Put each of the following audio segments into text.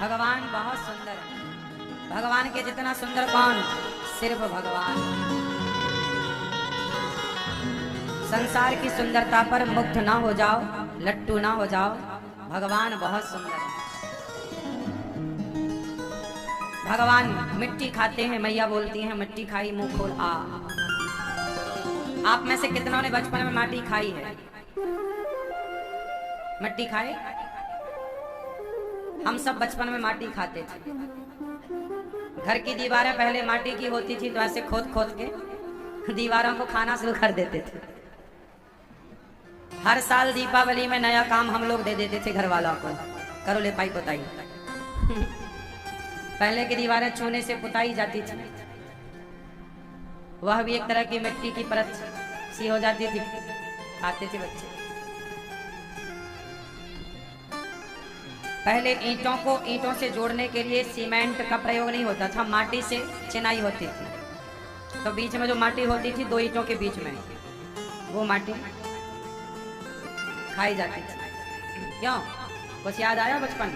भगवान बहुत सुंदर है। भगवान के जितना सुंदर कौन? सिर्फ भगवान। संसार की सुंदरता पर मुग्ध ना हो जाओ, लट्टू ना हो जाओ। भगवान बहुत सुंदर है। भगवान मिट्टी खाते हैं, मैया बोलती हैं मिट्टी खाई मुंह खोल आ। आप में से कितनों ने बचपन में माटी खाई है? मिट्टी खाए? हम सब बचपन में माटी खाते थे। घर की दीवारें पहले माटी की होती थी, तो ऐसे खोद खोद के दीवारों को खाना शुरू कर देते थे। हर साल दीपावली में नया काम हम लोग दे देते थे घर वालों को, करो ले पाई पुताई। पहले की दीवारें चूने से पुताई जाती थी, वह भी एक तरह की मिट्टी की परत सी हो जाती थी, खाते थे बच्चे। पहले ईंटों को ईंटों से जोड़ने के लिए सीमेंट का प्रयोग नहीं होता था, माटी से चिनाई होती थी। तो बीच में जो माटी होती थी, दो ईंटों के बीच में, वो माटी खाई जाती थी। क्यों? कुछ याद आया बचपन?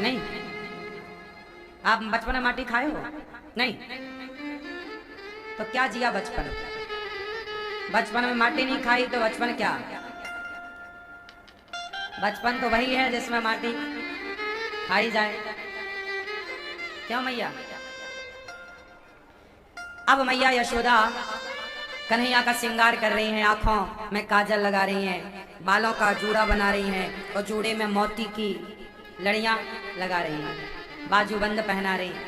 नहीं? आप बचपन में माटी खाए हो? नहीं? तो क्या जिया बचपन? बचपन में माटी नहीं खाई तो बचपन क्या? बचपन तो वही है जिसमें माटी खाई जाए। क्यों मैया? अब मैया यशोदा कन्हैया का श्रृंगार कर रही हैं, आंखों में काजल लगा रही हैं, बालों का जूड़ा बना रही हैं और जूड़े में मोती की लड़ियां लगा रही हैं, बाजूबंद पहना रही हैं,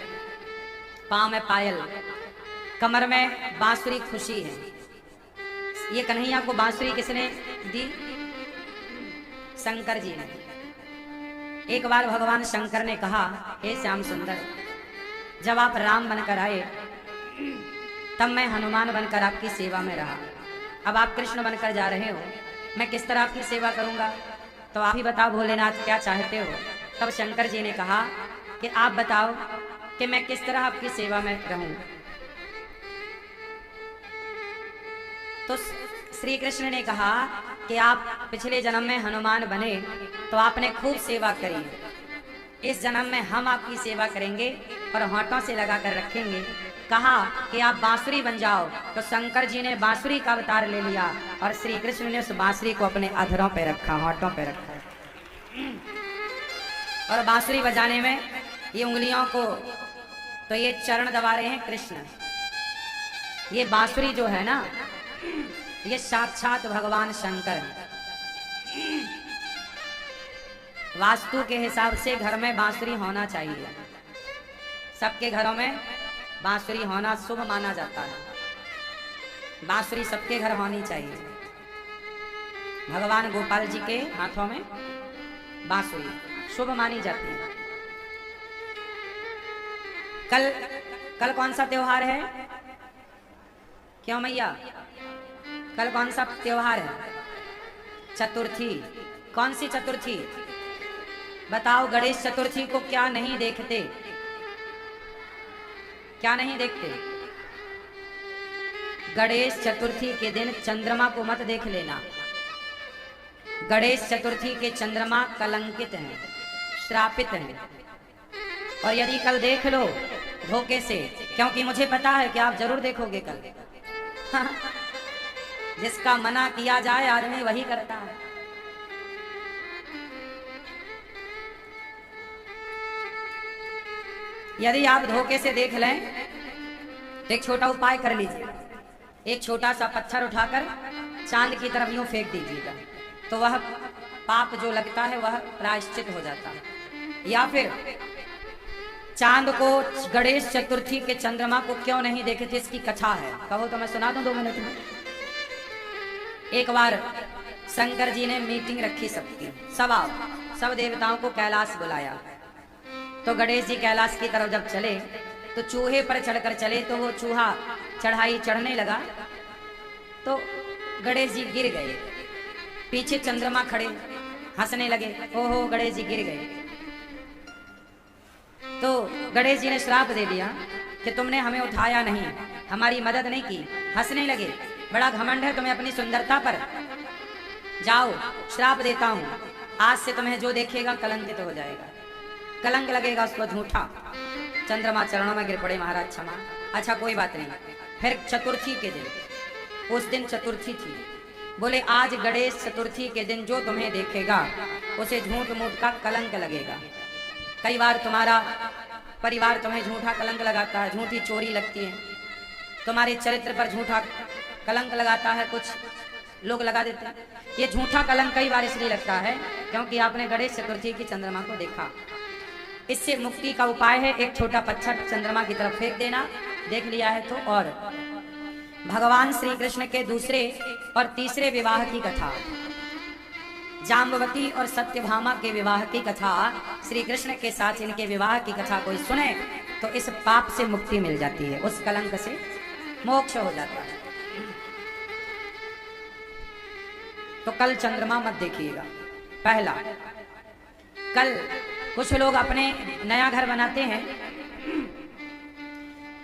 पांव में पायल, कमर में बांसुरी खुशी है। ये कन्हैया को बांसुरी किसने दी? शंकर जी ने। एक बार भगवान शंकर ने कहा, हे श्याम सुंदर, जब आप राम बनकर आए तब मैं हनुमान बनकर आपकी सेवा में रहा। अब आप कृष्ण बनकर जा रहे हो, मैं किस तरह आपकी सेवा करूंगा? तो आप ही बताओ भोलेनाथ, क्या चाहते हो? तब शंकर जी ने कहा कि आप बताओ कि मैं किस तरह आपकी सेवा में रहूं। तो श्री कृष्ण ने कहा कि आप पिछले जन्म में हनुमान बने तो आपने खूब सेवा करी, इस जन्म में हम आपकी सेवा करेंगे और होंठों से लगा कर रखेंगे। कहा कि आप बांसुरी बन जाओ, तो शंकर जी ने बांसुरी का अवतार ले लिया और श्री कृष्ण ने उस बांसुरी को अपने अधरों पे रखा, होंठों पे रखा। और बांसुरी बजाने में ये उंगलियों को, तो ये चरण दबा रहे हैं कृष्ण। ये बांसुरी जो है ना, ये साक्षात भगवान शंकर है। वास्तु के हिसाब से घर में बांसुरी होना चाहिए। सबके घरों में बांसुरी होना शुभ माना जाता है। बांसुरी सबके घर होनी चाहिए। भगवान गोपाल जी के हाथों में बांसुरी शुभ मानी जाती है। कल कौन सा त्योहार है? क्यों मैया? कल कौन सा त्योहार है? चतुर्थी। कौन सी चतुर्थी? बताओ। गणेश चतुर्थी को क्या नहीं देखते? क्या नहीं देखते? गणेश चतुर्थी के दिन चंद्रमा को मत देख लेना। गणेश चतुर्थी के चंद्रमा कलंकित हैं, श्रापित हैं। और यदि कल देख लो धोखे से, क्योंकि मुझे पता है कि आप जरूर देखोगे कल। जिसका मना किया जाए आदमी वही करता है। यदि आप धोखे से देख लें तो एक छोटा उपाय कर लीजिए। एक छोटा सा पत्थर उठाकर चांद की तरफ यूं फेंक दीजिएगा, तो वह पाप जो लगता है वह प्रायश्चित हो जाता है। या फिर चांद को गणेश चतुर्थी के चंद्रमा को क्यों नहीं देखे थे, इसकी कथा है, कहो तो मैं सुना दूं 2 मिनट में। एक बार शंकर जी ने मीटिंग रखी सबकी, सब देवताओं को कैलाश बुलाया। तो गणेश जी कैलाश की तरफ जब चले तो चूहे पर चढ़कर चले, तो वो चूहा चढ़ाई चढ़ने लगा तो गणेश जी गिर गए। पीछे चंद्रमा खड़े हंसने लगे, ओहो गणेश जी गिर गए। तो गणेश जी ने श्राप दे दिया कि तुमने हमें उठाया नहीं, हमारी मदद नहीं की। हंसने लगे, बड़ा घमंड है तुम्हें अपनी सुंदरता पर, जाओ श्राप देता हूं, आज से तुम्हें जो देखेगा कलंकित हो जाएगा। कलंक लगेगा उसको झूठा। चंद्रमा चरणों में गिर पड़े, महाराज क्षमा। अच्छा कोई बात नहीं। फिर चतुर्थी के दिन, उस दिन चतुर्थी थी, बोले आज गणेश चतुर्थी के दिन जो तुम्हें देखेगा उसे झूठ मूठ का कलंक लगेगा। कई बार तुम्हारा परिवार तुम्हें झूठा कलंक लगाता है, झूठी चोरी लगती है, तुम्हारे चरित्र पर झूठा कलंक लगाता है, कुछ लोग लगा देते हैं। ये झूठा कलंक कई बार इसलिए लगता है क्योंकि आपने गणेश चतुर्थी की चंद्रमा को देखा। इससे मुक्ति का उपाय है एक छोटा पत्थर चंद्रमा की तरफ फेंक देना, देख लिया है तो। और भगवान श्री कृष्ण के दूसरे और तीसरे विवाह की कथा, जाम्बवती और सत्यभामा के विवाह की कथा, श्री कृष्ण के साथ इनके विवाह की कथा कोई सुने तो इस पाप से मुक्ति मिल जाती है, उस कलंक से मोक्ष हो जाता है। तो कल चंद्रमा मत देखिएगा। पहला, कल कुछ लोग अपने नया घर बनाते हैं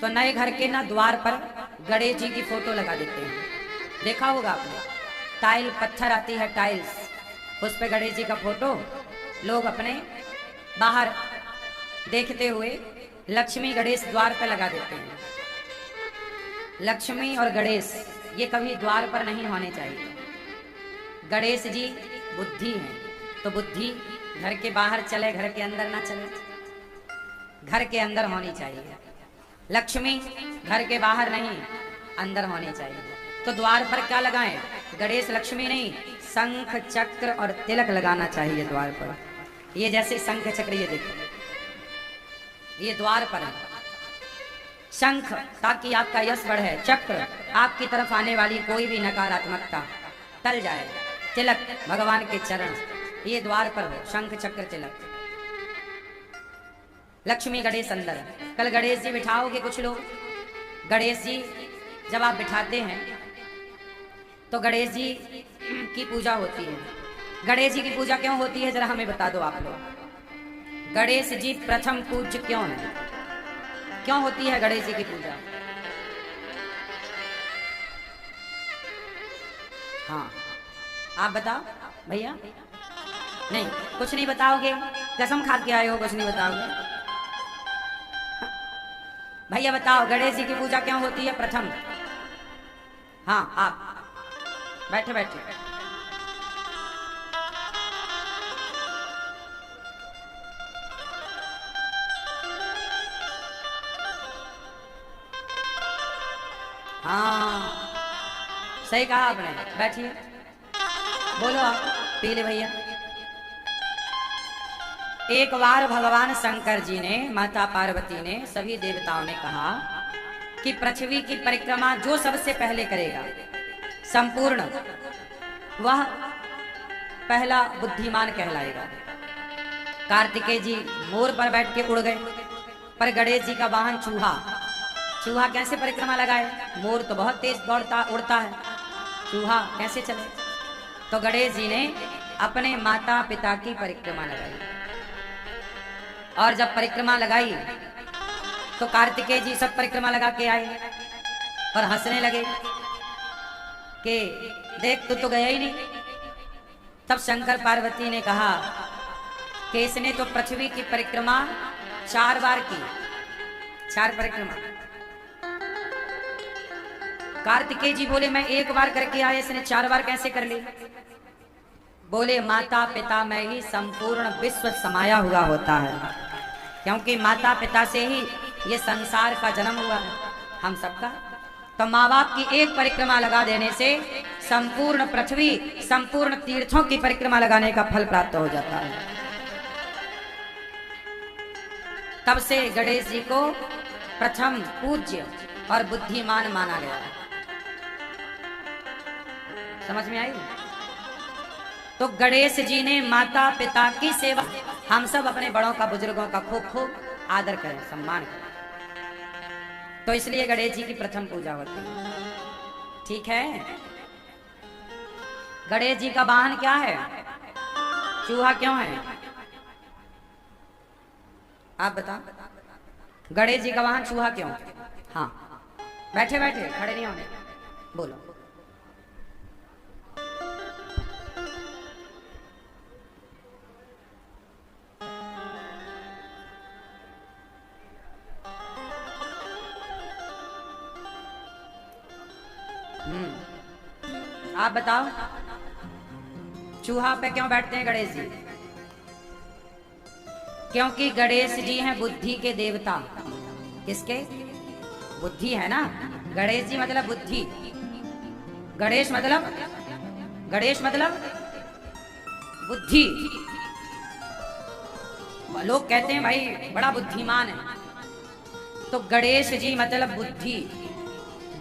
तो नए घर के ना द्वार पर गणेश जी की फोटो लगा देते हैं, देखा होगा आपने। टाइल पत्थर आती है, टाइल्स, उस पे गणेश जी का फोटो लोग अपने बाहर देखते हुए लक्ष्मी गणेश द्वार पर लगा देते हैं। लक्ष्मी और गणेश ये कभी द्वार पर नहीं होने चाहिए। गणेश जी बुद्धि है, तो बुद्धि घर के बाहर चले, घर के अंदर ना चले, घर के अंदर होनी चाहिए। लक्ष्मी घर के बाहर नहीं, अंदर होनी चाहिए। तो द्वार पर क्या लगाएं? गणेश लक्ष्मी नहीं, शंख चक्र और तिलक लगाना चाहिए द्वार पर। ये जैसे शंख चक्र, ये देखो, ये द्वार पर है। शंख ताकि आपका यश बढ़े, चक्र आपकी तरफ आने वाली कोई भी नकारात्मकता टल जाए, तिलक भगवान के चरण, ये द्वार पर हो, शंख चक्र तिलक। लक्ष्मी गणेश अंदर। कल गणेश जी बिठाओगे कुछ लोग, गणेश जी जब आप बिठाते हैं तो गणेश जी की पूजा होती है। गणेश जी की पूजा क्यों होती है जरा हमें बता दो आप लोग। गणेश जी प्रथम पूज्य क्यों है, क्यों होती है गणेश जी की पूजा? हाँ आप बताओ भैया। नहीं, कुछ नहीं बताओगे, कसम खा के आए हो, कुछ नहीं बताओगे। भैया बताओ गणेश जी की पूजा क्यों होती है प्रथम? हाँ आप बैठे बैठे। हाँ सही कहा आपने, बैठिए, बोलो आप, पीले भैया। एक बार भगवान शंकर जी ने, माता पार्वती ने, सभी देवताओं ने कहा कि पृथ्वी की परिक्रमा जो सबसे पहले करेगा संपूर्ण, वह पहला बुद्धिमान कहलाएगा। कार्तिकेय जी मोर पर बैठ के उड़ गए, पर गणेश जी का वाहन चूहा, चूहा कैसे परिक्रमा लगाए? मोर तो बहुत तेज दौड़ता उड़ता है, चूहा कैसे चले? तो गणेश जी ने अपने माता पिता की परिक्रमा लगाई, और जब परिक्रमा लगाई तो कार्तिकेय जी सब परिक्रमा लगा के आए और हंसने लगे कि देख तू तो गया ही नहीं। तब शंकर पार्वती ने कहा कि इसने तो पृथ्वी की परिक्रमा 4 बार की, 4 परिक्रमा। कार्तिकेय जी बोले मैं 1 बार करके आया, इसने 4 बार कैसे कर ली? बोले माता पिता में ही संपूर्ण विश्व समाया हुआ होता है, क्योंकि माता पिता से ही ये संसार का जन्म हुआ है हम सबका। तो माँ बाप की एक परिक्रमा लगा देने से संपूर्ण पृथ्वी, संपूर्ण तीर्थों की परिक्रमा लगाने का फल प्राप्त हो जाता है। तब से गणेश जी को प्रथम पूज्य और बुद्धिमान माना गया है। समझ में आई? तो गणेश जी ने माता पिता की सेवा, हम सब अपने बड़ों का, बुजुर्गों का खूब खूब आदर करें, सम्मान करें। तो इसलिए गणेश जी की प्रथम पूजा होती है, ठीक है। गणेश जी का वाहन क्या है? चूहा क्यों है? आप बताओ, गणेश जी का वाहन चूहा क्यों? हाँ बैठे बैठे, खड़े नहीं होने, बोलो। आप बताओ, चूहा पे क्यों बैठते हैं गणेश जी? क्योंकि गणेश जी हैं बुद्धि के देवता। किसके? बुद्धि है ना। गणेश जी मतलब बुद्धि। गणेश मतलब बुद्धि। लोग कहते हैं भाई बड़ा बुद्धिमान है, तो गणेश जी मतलब बुद्धि।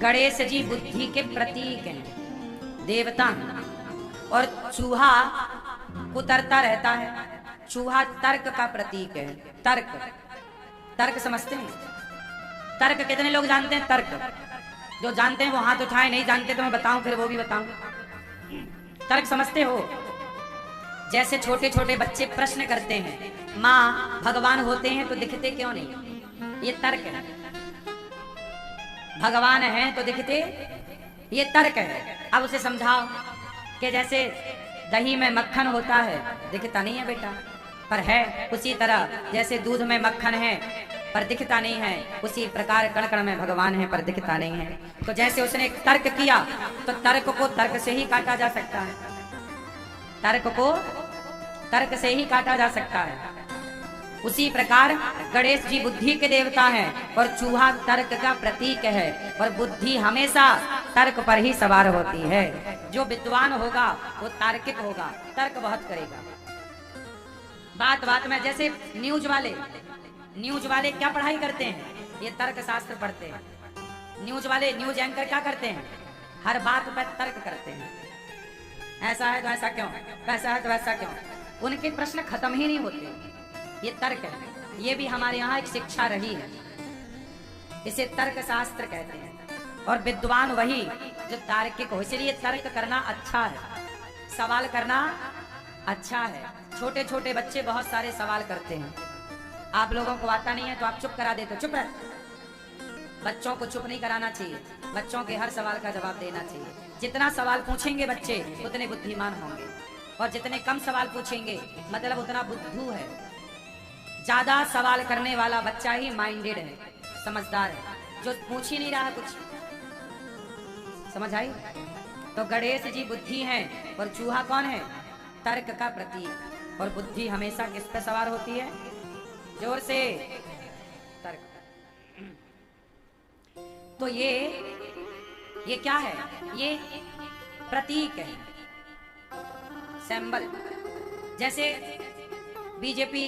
गणेश जी बुद्धि के प्रतीक हैं, देवता हैं। और चूहा कुतरता रहता है, चूहा तर्क का प्रतीक है। तर्क, तर्क समझते हैं? तर्क कितने लोग जानते हैं? तर्क जो जानते हैं वो हाथ उठाए, नहीं जानते तो मैं बताऊं, फिर वो भी बताऊं। तर्क समझते हो? जैसे छोटे छोटे बच्चे प्रश्न करते हैं, माँ भगवान होते हैं तो दिखते क्यों नहीं? ये तर्क है। भगवान हैं तो दिखते, ये तर्क है। अब उसे समझाओ कि जैसे दही में मक्खन होता है, दिखता नहीं है बेटा, पर है। उसी तरह जैसे दूध में मक्खन है पर दिखता नहीं है, उसी प्रकार कण कण में भगवान है पर दिखता नहीं है। तो जैसे उसने तर्क किया, तो तर्क को तर्क से ही काटा जा सकता है। तर्क को तर्क से ही काटा जा सकता है। उसी प्रकार गणेश जी बुद्धि के देवता हैं और चूहा तर्क का प्रतीक है। और बुद्धि हमेशा तर्क पर ही सवार होती है। जो विद्वान होगा वो तार्किक होगा, तर्क बहुत करेगा। बात बात में जैसे न्यूज वाले क्या पढ़ाई करते हैं? ये तर्क शास्त्र पढ़ते हैं। न्यूज वाले, न्यूज एंकर क्या करते हैं? हर बात पर तर्क करते हैं। ऐसा है तो ऐसा क्यों, वैसा है तो वैसा क्यों। उनके प्रश्न खत्म ही नहीं होते। ये तर्क है। ये भी हमारे यहाँ एक शिक्षा रही है, इसे तर्क शास्त्र कहते हैं। और विद्वान वही जो तार्किक हो। इसलिए तर्क करना अच्छा है, सवाल करना अच्छा है। छोटे छोटे बच्चे बहुत सारे सवाल करते हैं। आप लोगों को आता नहीं है तो आप चुप करा देते, चुप है। बच्चों को चुप नहीं कराना चाहिए, बच्चों के हर सवाल का जवाब देना चाहिए। जितना सवाल पूछेंगे बच्चे उतने बुद्धिमान होंगे, और जितने कम सवाल पूछेंगे मतलब उतना बुद्धू है। ज्यादा सवाल करने वाला बच्चा ही माइंडेड है, समझदार है। जो पूछ ही नहीं रहा कुछ। समझ आई? तो गणेश जी बुद्धि हैं और चूहा कौन है? तर्क का प्रतीक। और बुद्धि हमेशा किस पर सवार होती है? जोर से, तर्क। तो ये क्या है? ये प्रतीक है, सिंबल। जैसे बीजेपी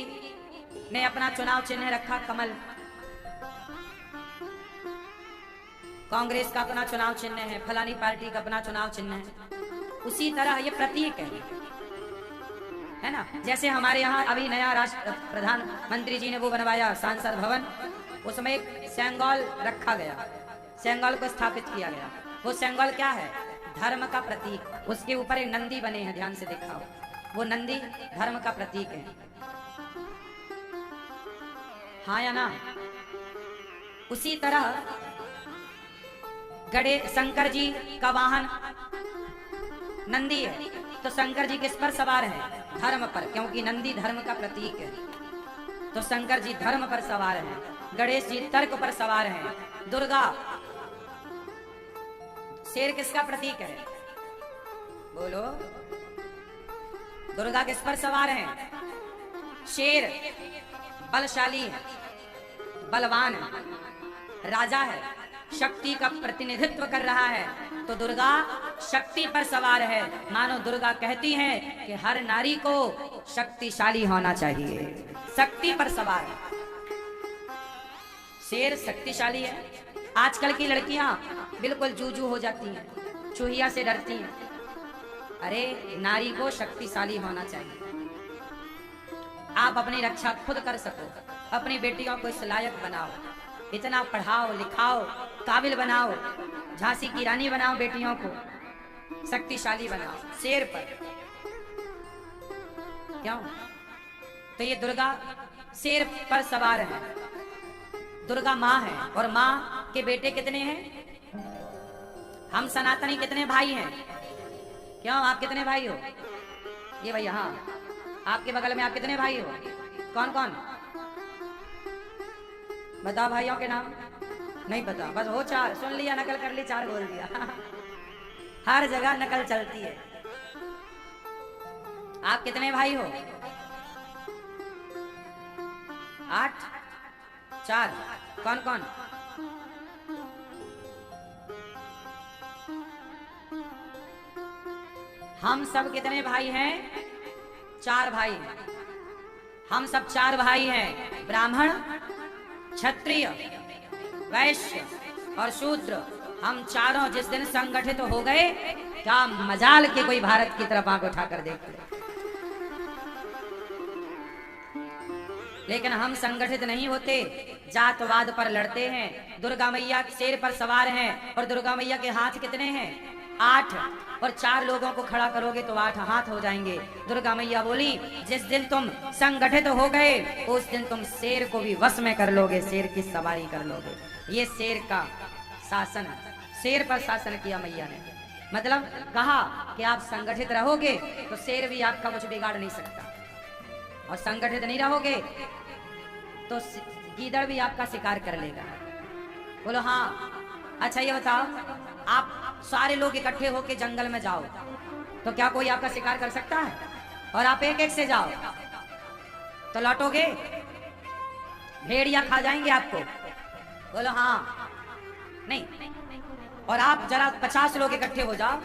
ने अपना चुनाव चिन्ह रखा कमल, कांग्रेस का अपना चुनाव चिन्ह है, फलानी पार्टी का अपना चुनाव चिन्ह है। उसी तरह ये प्रतीक है ना। जैसे हमारे यहाँ अभी नया राष्ट्र प्रधानमंत्री जी ने वो बनवाया सांसद भवन, उसमें एक सेंगोल रखा गया, सेंगोल को स्थापित किया गया। वो सेंगोल क्या है? धर्म का प्रतीक। उसके ऊपर एक नंदी बने हैं, ध्यान से दिखाओ। वो नंदी धर्म का प्रतीक है। हाँ या ना? उसी तरह शंकर जी का वाहन नंदी है, तो शंकर जी किस पर सवार है? धर्म पर, क्योंकि नंदी धर्म का प्रतीक है। तो शंकर जी धर्म पर सवार हैं, गणेश जी तर्क पर सवार हैं। दुर्गा, शेर किसका प्रतीक है? बोलो, दुर्गा किस पर सवार हैं? शेर बलशाली है, बलवान है, राजा है, शक्ति का प्रतिनिधित्व कर रहा है। तो दुर्गा शक्ति पर सवार है। मानो दुर्गा कहती हैं कि हर नारी को शक्तिशाली होना चाहिए, शक्ति पर सवार है। शेर शक्तिशाली है। आजकल की लड़कियां बिल्कुल जूजू हो जाती हैं, चूहिया से डरती हैं। अरे नारी को शक्तिशाली होना चाहिए। आप अपनी रक्षा खुद कर सको, अपनी बेटियों को इस लायक बनाओ, इतना पढ़ाओ लिखाओ, काबिल बनाओ, झांसी की रानी बनाओ, बेटियों को शक्तिशाली बनाओ। शेर पर क्यों? तो ये दुर्गा शेर पर सवार है। दुर्गा माँ है, और माँ के बेटे कितने हैं? हम सनातनी कितने भाई हैं? क्यों, आप कितने भाई हो? ये भैया, हाँ, आपके बगल में आप कितने भाई हो? कौन कौन? बताओ भाइयों के नाम। नहीं पता? बस हो चार, सुन लिया, नकल कर ली, चार बोल दिया। हर जगह नकल चलती है। आप कितने भाई हो? 8? 4? कौन कौन? हम सब कितने भाई हैं? 4 भाई। हम सब 4 भाई हैं, ब्राह्मण, क्षत्रिय, वैश्य और शूद्र। हम चारों जिस दिन संगठित हो गए, क्या मजाल के कोई भारत की तरफ आंख उठाकर देख ले। लेकिन हम संगठित नहीं होते, जातवाद पर लड़ते हैं। दुर्गा मैया शेर पर सवार हैं और दुर्गा मैया के हाथ कितने हैं? 8। और 4 लोगों को खड़ा करोगे तो 8 हाथ हो जाएंगे। दुर्गा मैया बोली, जिस दिन तुम संगठित हो गए उस दिन तुम शेर को भी वश में कर लोगे, शेर की सवारी कर लोगे। ये शेर का शासन, शेर पर शासन किया मैया ने। मतलब कहा कि आप संगठित रहोगे तो शेर भी आपका कुछ बिगाड़ नहीं सकता, और संगठित नहीं रहोगे तो गीदड़ भी आपका शिकार कर लेगा। बोलो हाँ। अच्छा ये बताओ, आप सारे लोग इकट्ठे होके जंगल में जाओ तो क्या कोई आपका शिकार कर सकता है? और आप एक एक से जाओ तो लौटोगे? भेड़िया खा जाएंगे आपको? बोलो हाँ। नहीं। और आप जरा 50 लोग इकट्ठे हो जाओ,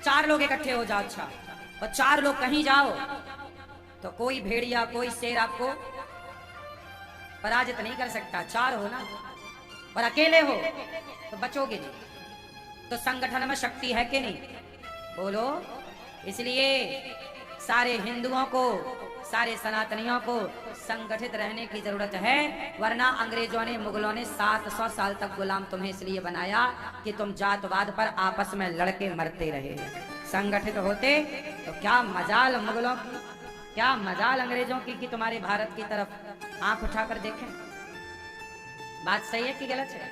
4 लोग इकट्ठे हो जाओ, अच्छा, और 4 लोग कहीं जाओ तो कोई भेड़िया कोई शेर आपको पराजित नहीं कर सकता। 4 हो ना, और अकेले हो तो बचोगे नहीं। तो संगठन में शक्ति है कि नहीं? बोलो। इसलिए सारे हिंदुओं को, सारे सनातनियों को संगठित रहने की जरूरत है, वरना अंग्रेजों ने, मुगलों ने 700 साल तक गुलाम तुम्हें इसलिए बनाया कि तुम जातवाद पर आपस में लड़के मरते रहे। संगठित होते तो क्या मजाल मुगलों की, क्या मजाल अंग्रेजों की कि तुम्हारे भारत की तरफ आंख उठाकर देखें। बात सही है कि गलत है?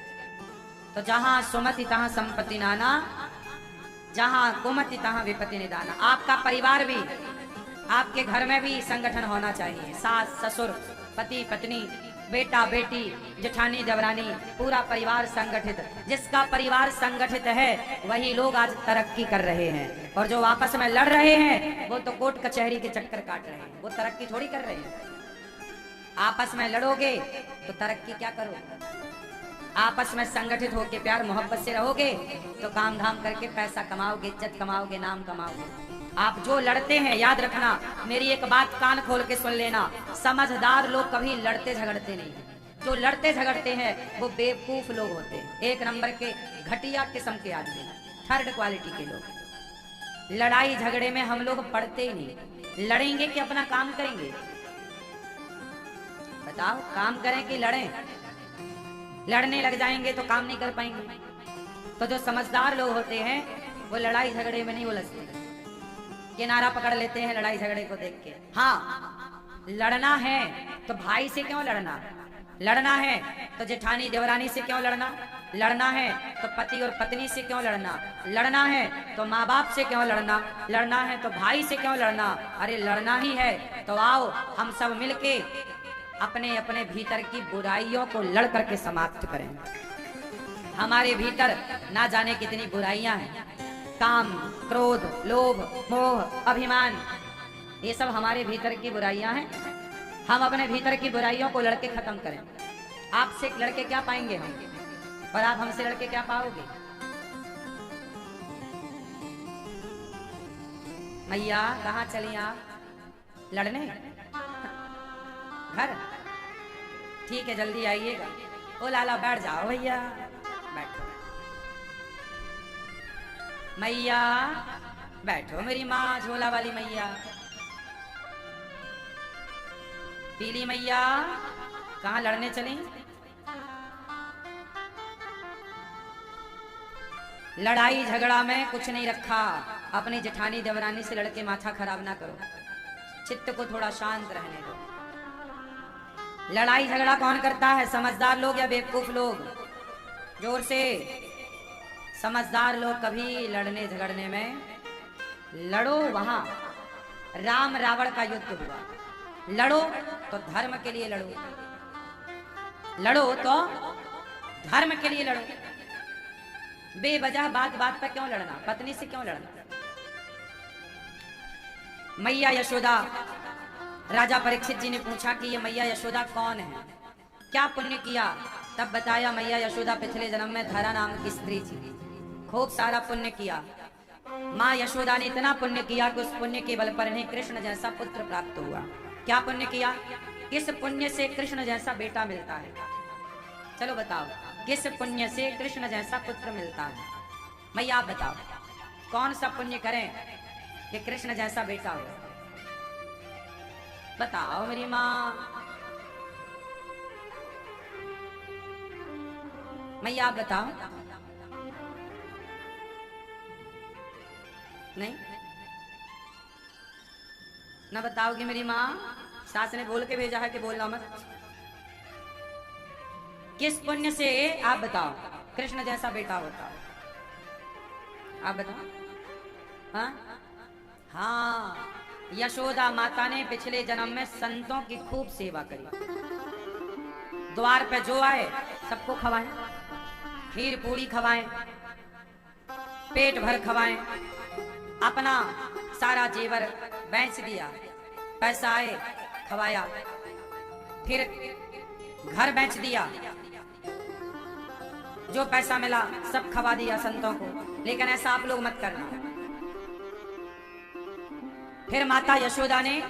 तो जहां सुमति तहां संपत्ति नाना, जहां कुमति तहां विपत्ति निदाना। आपका परिवार भी, आपके घर में भी संगठन होना चाहिए। सास ससुर, पति पत्नी, बेटा बेटी, जेठानी देवरानी, पूरा परिवार संगठित। जिसका परिवार संगठित है वही लोग आज तरक्की कर रहे हैं, और जो आपस में लड़ रहे हैं वो तो कोर्ट कचहरी के चक्कर काट रहे हैं, वो तरक्की थोड़ी कर रहे हैं। आपस में लड़ोगे तो तरक्की क्या करोगे? आपस में संगठित होकर प्यार मोहब्बत से रहोगे तो काम धाम करके पैसा कमाओगे, इज्जत कमाओगे, नाम कमाओगे। आप जो लड़ते हैं, याद रखना, मेरी एक बात कान खोल के सुन लेना, समझदार लोग कभी लड़ते झगड़ते नहीं। जो लड़ते झगड़ते हैं वो बेवकूफ लोग होते हैं, 1 नंबर के घटिया किस्म के आदमी, 3rd क्वालिटी के लोग। लड़ाई झगड़े में हम लोग पढ़ते ही नहीं। लड़ेंगे कि अपना काम करेंगे? बताओ, काम करें कि लड़ें? लड़ने लग जाएंगे तो काम नहीं कर पाएंगे। तो जो समझदार लोग होते हैं वो लड़ाई झगड़े में नहीं उलझते, किनारा पकड़ लेते हैं लड़ाई झगड़े को देख के। हाँ, लड़ना है तो भाई से क्यों लड़ना? लड़ना है तो जेठानी देवरानी से क्यों लड़ना? लड़ना है तो पति और पत्नी से क्यों लड़ना? लड़ना है तो माँ बाप से क्यों लड़ना? लड़ना है तो भाई से क्यों लड़ना? अरे लड़ना ही है तो आओ हम सब मिलके अपने अपने भीतर की बुराइयों को लड़ करके समाप्त करें। हमारे भीतर ना जाने कितनी बुराइयां हैं, काम, क्रोध, लोभ, मोह, अभिमान, ये सब हमारे भीतर की बुराइयां हैं। हम अपने भीतर की बुराइयों को लड़के खत्म करें। आपसे लड़के क्या पाएंगे हम, और आप हमसे लड़के क्या पाओगे? मैया कहाँ चली आप? लड़ने? घर? ठीक है, जल्दी आइएगा। ओ लाला बैठ जाओ भैया, बैठो। मैया बैठो, मेरी माँ झोला वाली मैया। पीली मैया कहाँ लड़ने चली? लड़ाई झगड़ा में कुछ नहीं रखा। अपनी जेठानी देवरानी से लड़के माथा खराब ना करो, चित्त को थोड़ा शांत रहने दो। लड़ाई झगड़ा कौन करता है? समझदार लोग या बेवकूफ लोग? जोर से। समझदार लोग कभी लड़ने झगड़ने में, लड़ो वहां राम रावण का युद्ध हुआ, लड़ो तो धर्म के लिए लड़ो, लड़ो तो धर्म के लिए लड़ो। बेवजह बात बात पर क्यों लड़ना, पत्नी से क्यों लड़ना। मैया यशोदा, राजा परीक्षित जी ने पूछा कि ये मैया यशोदा कौन है, क्या पुण्य किया। तब बताया मैया यशोदा पिछले जन्म में धरा नाम की स्त्री थी, खूब सारा पुण्य किया। माँ यशोदा ने इतना पुण्य किया कि उस पुण्य के बल पर इन्हें कृष्ण जैसा पुत्र प्राप्त हुआ। क्या पुण्य किया, किस पुण्य से कृष्ण जैसा बेटा मिलता है, चलो बताओ, किस पुण्य से कृष्ण जैसा पुत्र मिलता है। मैया आप बताओ, कौन सा पुण्य करें कि कृष्ण जैसा बेटा हो, बताओ मेरी माँ। मैया आप बताओ। नहीं ना बताओगी मेरी माँ, सास ने बोल के भेजा है कि बोलना मत। किस पुण्य से आप बताओ कृष्ण जैसा बेटा होता, आप बताओ। हाँ हाँ, यशोदा माता ने पिछले जन्म में संतों की खूब सेवा करी। द्वार पे जो आए सबको खवाएं, खीर पूरी खवाएं, पेट भर खवाएं, अपना सारा जेवर बेच दिया, पैसा आए खवाया, फिर घर बेच दिया, जो पैसा मिला सब खवा दिया संतों को। लेकिन ऐसा आप लोग मत करना। फिर माता यशोदा ने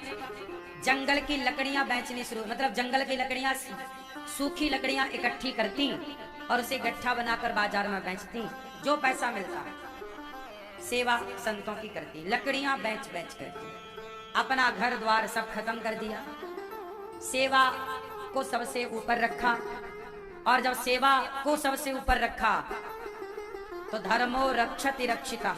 जंगल की लकड़ियां बेचनी शुरू, मतलब जंगल की लकड़ियां, सूखी लकड़ियां इकट्ठी करती और उसे गट्ठा बनाकर बाजार में बेचती, जो पैसा मिलता सेवा संतों की करती, लकड़ियां बेच बेच करती। अपना घर द्वार सब खत्म कर दिया, सेवा को सबसे ऊपर रखा। और जब सेवा को सबसे ऊपर रखा तो धर्मो रक्षति रक्षिता।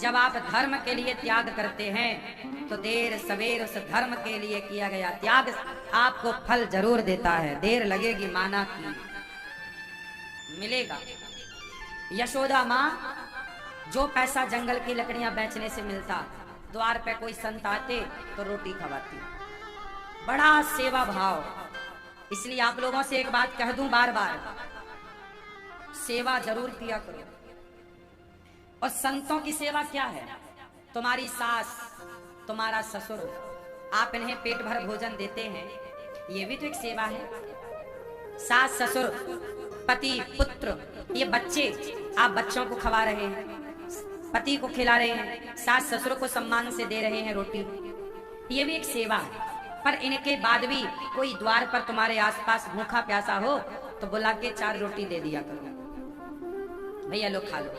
जब आप धर्म के लिए त्याग करते हैं तो देर सवेर उस धर्म के लिए किया गया त्याग आपको फल जरूर देता है, देर लगेगी माना की मिलेगा। यशोदा माँ जो पैसा जंगल की लकड़ियां बेचने से मिलता, द्वार पे कोई संत आते तो रोटी खवाती, बड़ा सेवा भाव। इसलिए आप लोगों से एक बात कह दूं बार बार, सेवा जरूर किया करो। और संतों की सेवा क्या है, तुम्हारी सास तुम्हारा ससुर, आप इन्हें पेट भर भोजन देते हैं, ये भी तो एक सेवा है। सास ससुर पति पुत्र ये बच्चे, आप बच्चों को खवा रहे हैं, पति को खिला रहे हैं, सास ससुर को सम्मान से दे रहे हैं रोटी, ये भी एक सेवा है। पर इनके बाद भी कोई द्वार पर तुम्हारे आसपास भूखा प्यासा हो तो बुला के 4 रोटी दे दिया करो, भैया लो खा लो।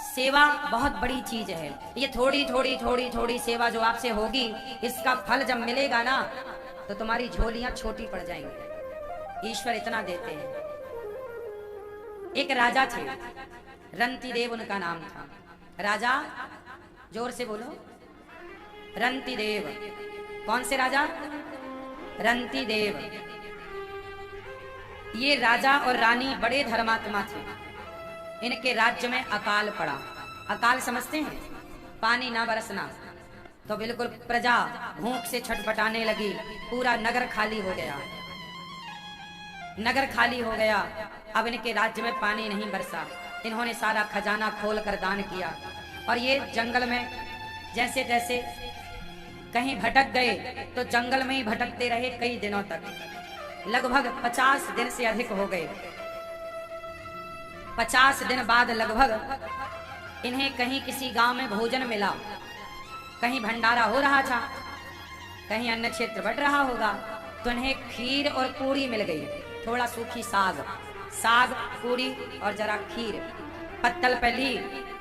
सेवा बहुत बड़ी चीज है। ये थोड़ी थोड़ी थोड़ी थोड़ी सेवा जो आपसे होगी, इसका फल जब मिलेगा ना तो तुम्हारी झोलियां छोटी पड़ जाएंगी। ईश्वर इतना देते हैं। एक राजा थे, रंती देव उनका नाम था। राजा, जोर से बोलो, रंती देव। कौन से राजा? रंती देव। ये राजा और रानी बड़े धर्मात्मा थे। इनके राज्य में अकाल पड़ा। अकाल समझते हैं? पानी ना बरसना। तो बिल्कुल प्रजा भूख से छटपटाने लगी, पूरा नगर खाली हो गया। नगर खाली हो गया, अब इनके राज्य में पानी नहीं बरसा। इन्होंने सारा खजाना खोल कर दान किया और ये जंगल में जैसे तैसे कहीं भटक गए तो जंगल में ही भटकते रहे कई दिनों तक। लगभग 50 दिन से अधिक हो गए। 50 दिन बाद लगभग इन्हें कहीं किसी गांव में भोजन मिला। कहीं भंडारा हो रहा था, कहीं अन्न क्षेत्र बढ़ रहा होगा, तो इन्हें खीर और पूरी मिल गई। थोड़ा सूखी साग, साग पूरी और जरा खीर। पत्तल पे ली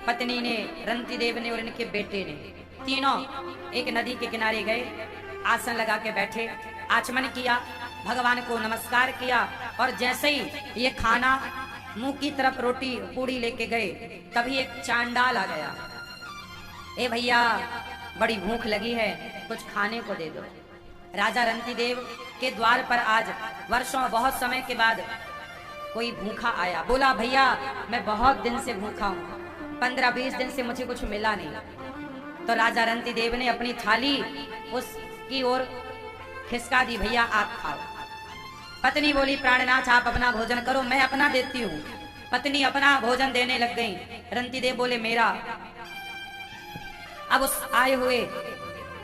पत्नी ने, रंती देव ने और इनके बेटे ने। तीनों एक नदी के किनारे गए, आसन लगा के बैठे, आचमन किया, भगवान को नमस्कार किया और जैसे ही ये खाना मुंह की तरफ रोटी पूड़ी लेके गए, तभी एक चांडाल आ गया। ए भैया, बड़ी भूख लगी है, कुछ खाने को दे दो। राजा रंती देव के द्वार पर आज वर्षों बहुत समय के बाद कोई भूखा आया। बोला, भैया मैं बहुत दिन से भूखा हूँ, 15-20 दिन से मुझे कुछ मिला नहीं। तो राजा रंती देव ने अपनी थाली उसकी ओर खिसका दी, भैया आप खाओ। पत्नी बोली, प्राणनाथ आप अपना भोजन करो, मैं अपना देती हूँ। पत्नी अपना भोजन देने लग गई। रंती देव बोले मेरा। अब उस आए हुए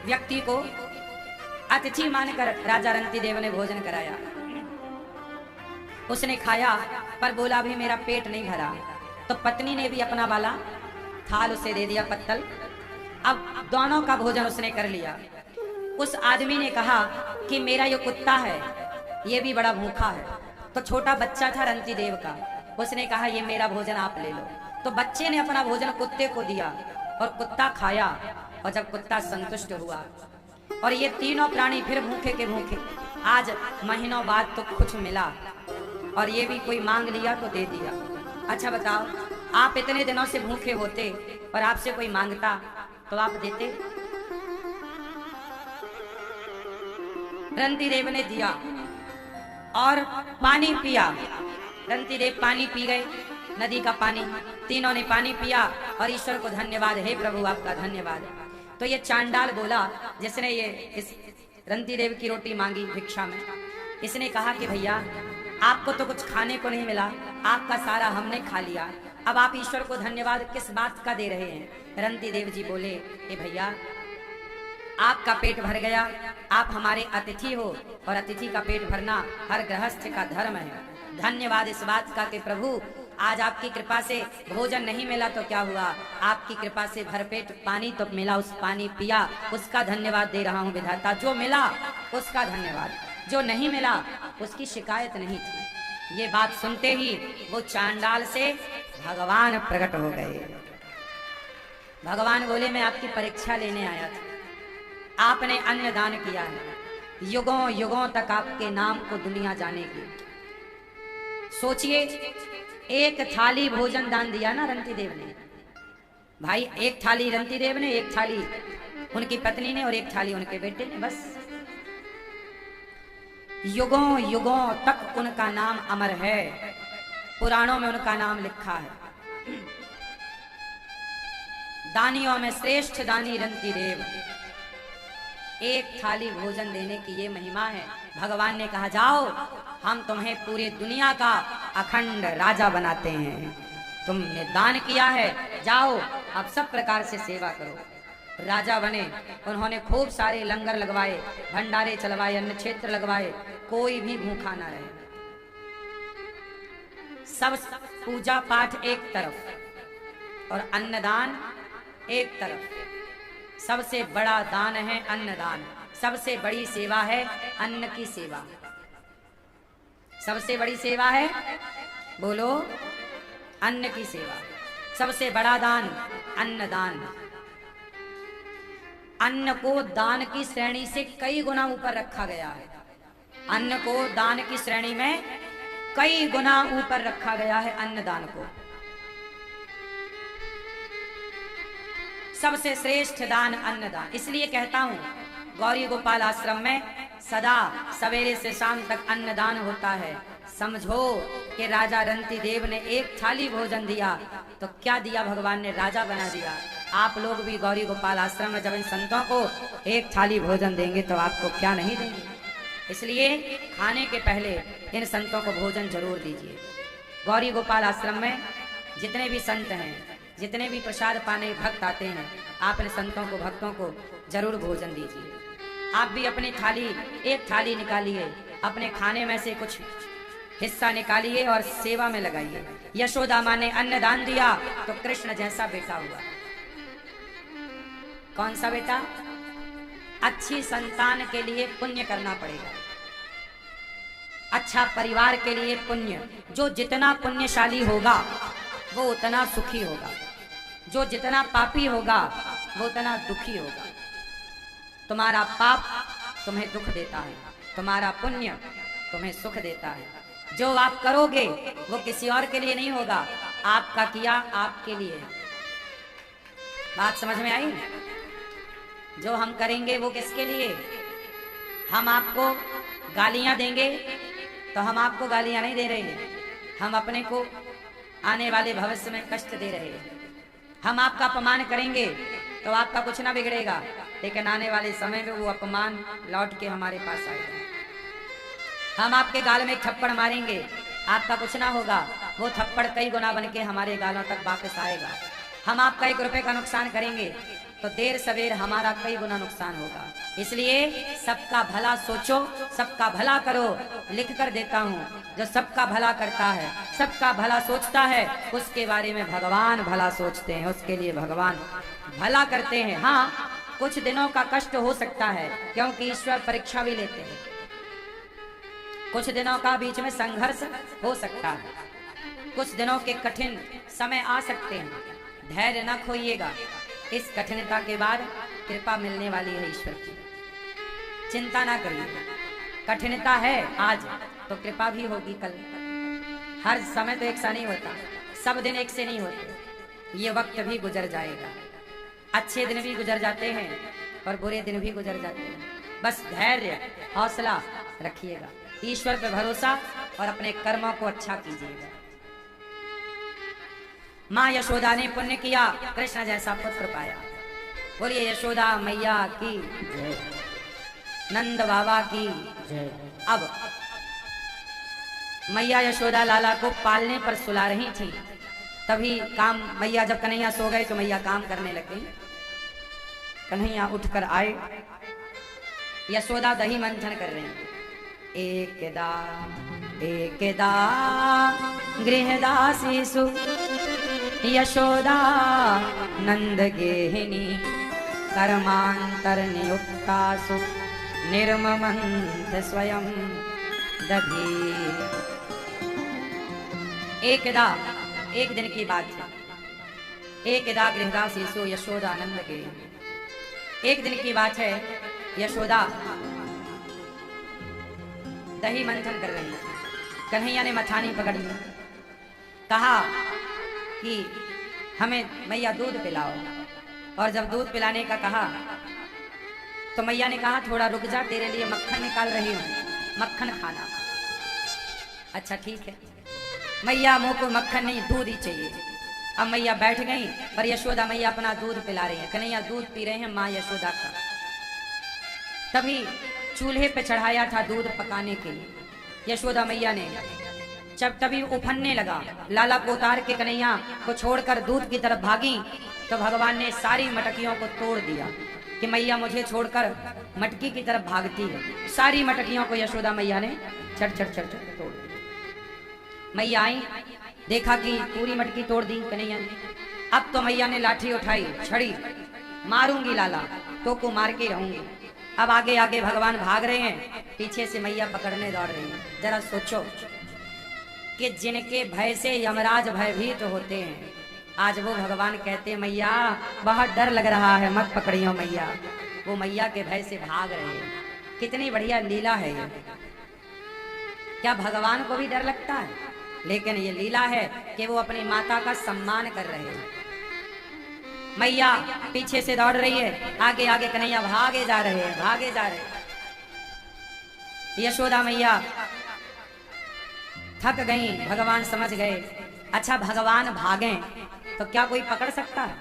व्यक्ति को अतिथि मानकर राजा रंती देव ने भोजन कराया। उसने खाया पर बोला अभी मेरा पेट नहीं भरा। तो पत्नी ने भी अपना वाला थाल उसे दे दिया, पत्तल। अब दोनों का भोजन उसने कर लिया। उस आदमी ने कहा कि मेरा ये कुत्ता है, ये भी बड़ा भूखा है। तो छोटा बच्चा था रंती देव का, उसने कहा ये मेरा भोजन आप ले लो। तो बच्चे ने अपना भोजन कुत्ते को दिया और कुत्ता खाया। और जब कुत्ता संतुष्ट हुआ और ये तीनों प्राणी फिर भूखे के भूखे, आज महीनों बाद तो कुछ मिला और ये भी कोई मांग लिया तो दे दिया। अच्छा बताओ, आप इतने दिनों से भूखे होते और आपसे कोई मांगता तो आप देते? रंती देव ने दिया और पानी पिया। रंती देव पानी पी गए, नदी का पानी। तीनों ने पानी पिया और ईश्वर को धन्यवाद, हे प्रभु आपका धन्यवाद। तो ये चांडाल बोला, जिसने ये इस रंती देव की रोटी मांगी भिक्षा में, इसने कहा कि भैया आपको तो कुछ खाने को नहीं मिला, आपका सारा हमने खा लिया, अब आप ईश्वर को धन्यवाद किस बात का दे रहे हैं? रंती देव जी बोले कि भैया आपका पेट भर गया, आप हमारे अतिथि हो और अतिथि का पेट भरना हर गृहस्थ का धर्म है। धन्यवाद इस बात का कि प्रभु आज आपकी कृपा से भोजन नहीं मिला तो क्या हुआ, आपकी कृपा से भरपेट पानी तो मिला, उस पानी पिया, उसका धन्यवाद दे रहा हूँ विधाता। जो मिला उसका धन्यवाद, जो नहीं मिला उसकी शिकायत नहीं थी। ये बात सुनते ही वो चांडाल से भगवान प्रकट हो गए। भगवान बोले मैं आपकी परीक्षा लेने आया था, आपने अन्न दान किया है, युगों युगों तक आपके नाम को दुनिया जानेगी। सोचिए, एक थाली भोजन दान दिया ना रंती देव ने। भाई एक थाली रंती देव ने, एक थाली उनकी पत्नी ने और एक थाली उनके बेटे ने, बस। युगों युगों तक उनका नाम अमर है, पुराणों में उनका नाम लिखा है। दानियों में श्रेष्ठ दानी रंती देव। एक थाली भोजन देने की ये महिमा है। भगवान ने कहा जाओ, हम तुम्हें पूरी दुनिया का अखंड राजा बनाते हैं, तुमने दान किया है, जाओ अब सब प्रकार से सेवा करो। राजा बने, उन्होंने खूब सारे लंगर लगवाए, भंडारे चलवाए, अन्न क्षेत्र लगवाए, कोई भी भूखा ना रहे। सब पूजा पाठ एक तरफ और अन्नदान एक तरफ। सबसे बड़ा दान है अन्नदान, सबसे बड़ी सेवा है अन्न की सेवा। सबसे बड़ी सेवा है, बोलो, अन्न की सेवा। सबसे बड़ा दान अन्नदान। अन्न को दान की श्रेणी से कई गुना ऊपर रखा गया है। अन्न को दान की श्रेणी में कई गुना ऊपर रखा गया है अन्नदान को। सबसे श्रेष्ठ दान अन्नदान। इसलिए कहता हूं गौरी गोपाल आश्रम में सदा सवेरे से शाम तक अन्नदान होता है। समझो कि राजा रंती देव ने एक थाली भोजन दिया तो क्या दिया, भगवान ने राजा बना दिया। आप लोग भी गौरी गोपाल आश्रम में जब इन संतों को एक थाली भोजन देंगे तो आपको क्या नहीं देंगे। इसलिए खाने के पहले इन संतों को भोजन जरूर दीजिए। गौरी गोपाल आश्रम में जितने भी संत हैं, जितने भी प्रसाद पाने भक्त आते हैं, आप इन संतों को, भक्तों को जरूर भोजन दीजिए। आप भी अपनी थाली, एक थाली निकालिए, अपने खाने में से कुछ हिस्सा निकालिए और सेवा में लगाइए। यशोदा माँ ने अन्नदान दिया तो कृष्ण जैसा बेटा हुआ। कौन सा बेटा? अच्छी संतान के लिए पुण्य करना पड़ेगा, अच्छा परिवार के लिए पुण्य। जो जितना पुण्यशाली होगा वो उतना सुखी होगा, जो जितना पापी होगा वो उतना दुखी होगा। तुम्हारा पाप तुम्हें दुख देता है, तुम्हारा पुण्य तुम्हें सुख देता है। जो आप करोगे वो किसी और के लिए नहीं होगा, आपका किया आपके लिए। बात समझ में आई? जो हम करेंगे वो किसके लिए? हम आपको गालियां देंगे तो हम आपको गालियां नहीं दे रहे हैं, हम अपने को आने वाले भविष्य में कष्ट दे रहे हैं। हम आपका अपमान करेंगे तो आपका कुछ ना बिगड़ेगा, लेकिन आने वाले समय में वो अपमान लौट के हमारे पास आएगा। हम आपके गाल में एक थप्पड़ मारेंगे, आपका कुछ ना होगा, वो थप्पड़ कई गुना बन के हमारे गालों तक वापस आएगा। हम आपका 1 रुपए का नुकसान करेंगे तो देर सवेर हमारा कई गुना नुकसान होगा। इसलिए सबका भला सोचो, सबका भला करो। लिख कर देता हूँ, जो सबका भला करता है, सबका भला सोचता है, उसके बारे में भगवान भला सोचते हैं, उसके लिए भगवान भला करते हैं। हाँ, कुछ दिनों का कष्ट हो सकता है, क्योंकि ईश्वर परीक्षा भी लेते हैं। कुछ दिनों का बीच में संघर्ष हो सकता है, कुछ दिनों के कठिन समय आ सकते हैं। धैर्य न खोइएगा, इस कठिनता के बाद कृपा मिलने वाली है ईश्वर की। चिंता ना करिए, कठिनता है आज तो कृपा भी होगी कल। हर समय तो एक सा नहीं होता, सब दिन एक से नहीं होते। ये वक्त भी गुजर जाएगा, अच्छे दिन भी गुजर जाते हैं और बुरे दिन भी गुजर जाते हैं। बस धैर्य हौसला रखिएगा, ईश्वर पे भरोसा और अपने कर्मों को अच्छा कीजिएगा। माँ यशोदा ने पुण्य किया, कृष्ण जैसा पुत्र पाया। बोलिए यशोदा मैया की जय, नंद बाबा की जय। अब मैया यशोदा लाला को पालने पर सुला रही थी, तभी काम मैया जब कन्हैया सो गए तो मैया काम करने लग गई। कन्हैया उठकर आए, यशोदा दही मंथन कर रही। एकदा एकदा गृहदासीसु यशोदा नंद गेहिनी कर्मांतर नियुक्तासु निर्ममंथ स्वयं दधी। एकदा, एक दिन की बात है। एकदा गृहदासीसु यशोदा नंद गेहिनी, एक दिन की बात है। यशोदा दही मंथन कर रही थी, कन्हैया ने मथानी पकड़ ली, कहा कि हमें मैया दूध पिलाओ। और जब दूध पिलाने का कहा तो मैया ने कहा थोड़ा रुक जा, तेरे लिए मक्खन निकाल रही हूँ, मक्खन खाना। अच्छा ठीक है, मैया मुंह को मक्खन नहीं दूध ही चाहिए। अब मैया बैठ गई पर यशोदा मैया अपना दूध पिला रही है, कन्हैया दूध पी रहे हैं माँ यशोदा का। तभी चूल्हे पे चढ़ाया था दूध पकाने के लिए। यशोदा मैया ने जब तभी उफनने लगा, लाला को उतार के कन्हैया को छोड़कर दूध की तरफ भागी तो भगवान ने सारी मटकियों को तोड़ दिया कि मैया मुझे छोड़कर मटकी की तरफ भागती है। सारी मटकियों को यशोदा मैया ने चढ़ चढ़ चढ़ चढ़ तोड़ दिया। मैया आई, देखा कि पूरी मटकी तोड़ दी कन्हैया ने। अब तो मैया ने लाठी उठाई, छड़ी, मारूंगी लाला तो को मार के रहूंगी। अब आगे आगे भगवान भाग रहे हैं, पीछे से मैया पकड़ने दौड़ रही है। जरा सोचो कि जिनके भय से यमराज भयभीत होते हैं, आज वो भगवान कहते मैया बहुत डर लग रहा है, मत पकड़ियो मैया। वो मैया के भय से भाग रहे हैं। कितनी बढ़िया लीला है ये। क्या भगवान को भी डर लगता है? लेकिन ये लीला है कि वो अपनी माता का सम्मान कर रहे हैं। मैया पीछे से दौड़ रही है, आगे आगे कन्हैया भागे जा रहे हैं, भागे जा रहे हैं। यशोदा मैया थक गई, भगवान समझ गए। अच्छा भगवान भागे तो क्या कोई पकड़ सकता है?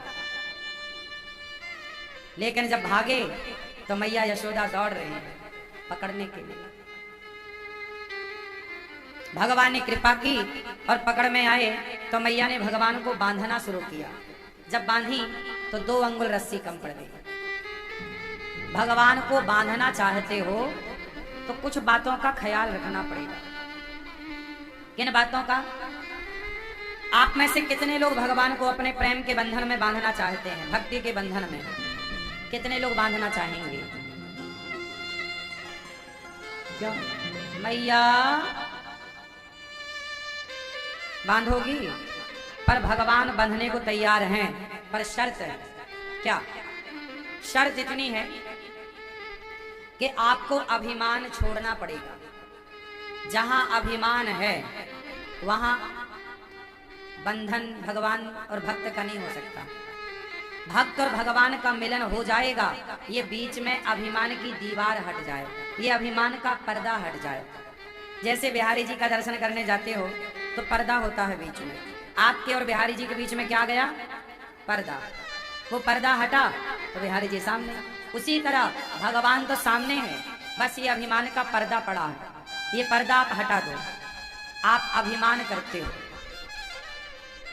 लेकिन जब भागे तो मैया यशोदा दौड़ रही है पकड़ने के लिए। भगवान ने कृपा की और पकड़ में आए तो मैया ने भगवान को बांधना शुरू किया। जब बांधी तो 2 अंगुल रस्सी कम पड़ गई। भगवान को बांधना चाहते हो तो कुछ बातों का ख्याल रखना पड़ेगा। किन बातों का? आप में से कितने लोग भगवान को अपने प्रेम के बंधन में बांधना चाहते हैं? भक्ति के बंधन में कितने लोग बांधना चाहेंगे? क्यों? मैया बांधोगी, पर भगवान बंधने को तैयार हैं, पर शर्त है। क्या शर्त? इतनी है कि आपको अभिमान छोड़ना पड़ेगा। जहां अभिमान है वहां बंधन भगवान और भक्त का नहीं हो सकता। भक्त और भगवान का मिलन हो जाएगा, ये बीच में अभिमान की दीवार हट जाए, ये अभिमान का पर्दा हट जाए। जैसे बिहारी जी का दर्शन करने जाते हो तो पर्दा होता है बीच में, आपके और बिहारी जी के बीच में क्या गया? पर्दा। वो पर्दा हटा तो बिहारी जी सामने। उसी तरह भगवान तो सामने है, बस ये अभिमान का पर्दा पड़ा है। ये पर्दा आप हटा दो। आप अभिमान करते हो,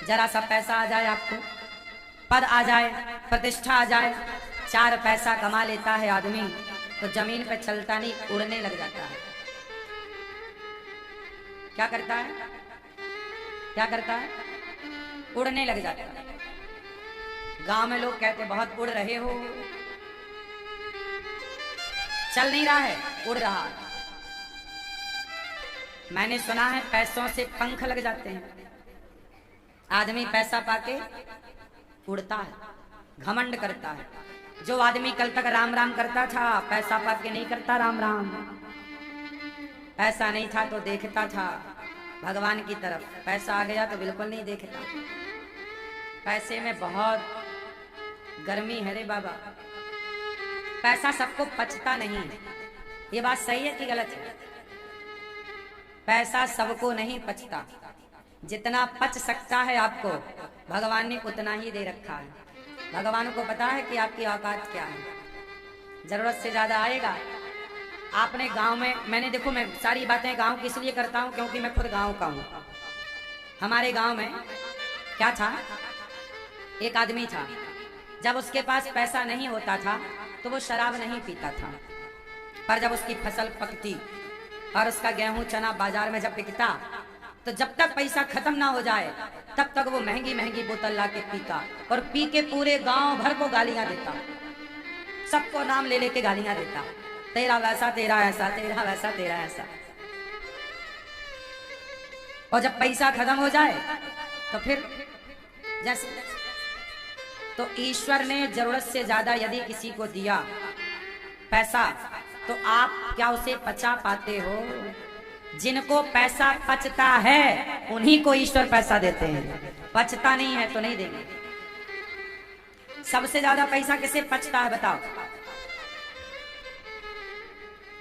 जरा सा पैसा आ जाए आपको, पद आ जाए, प्रतिष्ठा आ जाए, 4 पैसा कमा लेता है आदमी तो जमीन पे चलता नहीं, उड़ने लग जाता है। क्या करता है? क्या करता है? उड़ने लग जाता है। गांव में लोग कहते बहुत उड़ रहे हो। चल नहीं रहा है, उड़ रहा है। मैंने सुना है पैसों से पंख लग जाते हैं। आदमी पैसा पाके उड़ता है, घमंड करता है। जो आदमी कल तक राम राम करता था, पैसा पाके नहीं करता राम राम। पैसा नहीं था तो देखता था भगवान की तरफ, पैसा आ गया तो बिल्कुल नहीं देखता। पैसे में बहुत गर्मी है रे बाबा। पैसा सबको पचता नहीं। ये बात सही है कि गलत है? पैसा सबको नहीं पचता। जितना पच सकता है आपको, भगवान ने उतना ही दे रखा है। भगवान को पता है कि आपकी औकात क्या है। जरूरत से ज्यादा आएगा। आपने गांव में, मैंने देखो, मैं सारी बातें गांव की इसलिए करता हूं क्योंकि मैं खुद गांव का हूं। हमारे गांव में क्या था, एक आदमी था, जब उसके पास पैसा नहीं होता था तो वो शराब नहीं पीता था, पर जब उसकी फसल पकती और उसका गेहूं चना बाजार में जब बिकता तो जब तक पैसा खत्म ना हो जाए तब तक वो महंगी महंगी बोतल ला के पीता, और पी के पूरे गांव भर को गालियां देता, सबको नाम ले लेके गालियां देता, तेरा वैसा तेरा ऐसा, तेरा वैसा तेरा ऐसा। और जब पैसा खत्म हो जाए तो फिर जैसे, तो ईश्वर ने जरूरत से ज्यादा यदि किसी को दिया पैसा तो आप क्या उसे पचा पाते हो? जिनको पैसा पचता है उन्हीं को ईश्वर पैसा देते हैं, पचता नहीं है तो नहीं देंगे। सबसे ज्यादा पैसा किसे पचता है बताओ?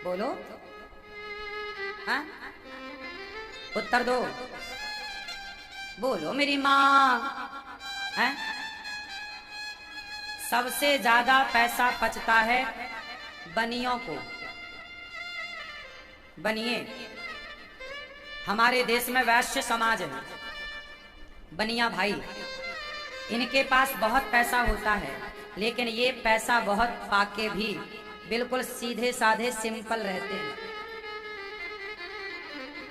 बोलो, हाँ? उत्तर दो, बोलो मेरी माँ, है? सबसे ज्यादा पैसा पचता है बनियों को। बनिए, हमारे देश में वैश्य समाज है, बनिया भाई, इनके पास बहुत पैसा होता है, लेकिन ये पैसा बहुत पाके भी बिल्कुल सीधे साधे सिंपल रहते हैं।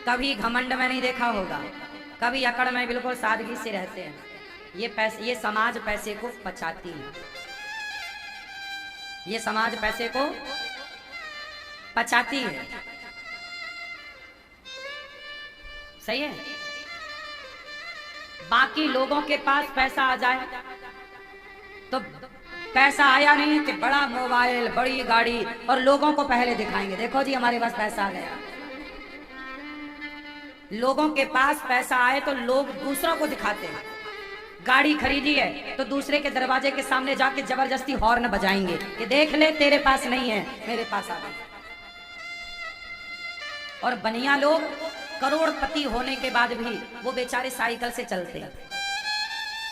कभी घमंड में नहीं देखा होगा, कभी अकड़ में, बिल्कुल सादगी से रहते हैं। ये समाज पैसे को पचाती है। ये समाज पैसे को पचाती है। सही है? बाकी लोगों के पास पैसा आ जाए तो पैसा आया नहीं कि बड़ा मोबाइल, बड़ी गाड़ी, और लोगों को पहले दिखाएंगे, देखो जी हमारे पास पैसा आ गया। लोगों के पास पैसा आए तो लोग दूसरों को दिखाते हैं। गाड़ी खरीदी है तो दूसरे के दरवाजे के सामने जाके जबरदस्ती हॉर्न बजाएंगे कि देख ले तेरे पास नहीं है, मेरे पास आ गया। और बनिया लोग करोड़पति होने के बाद भी वो बेचारे साइकिल से चलते हैं,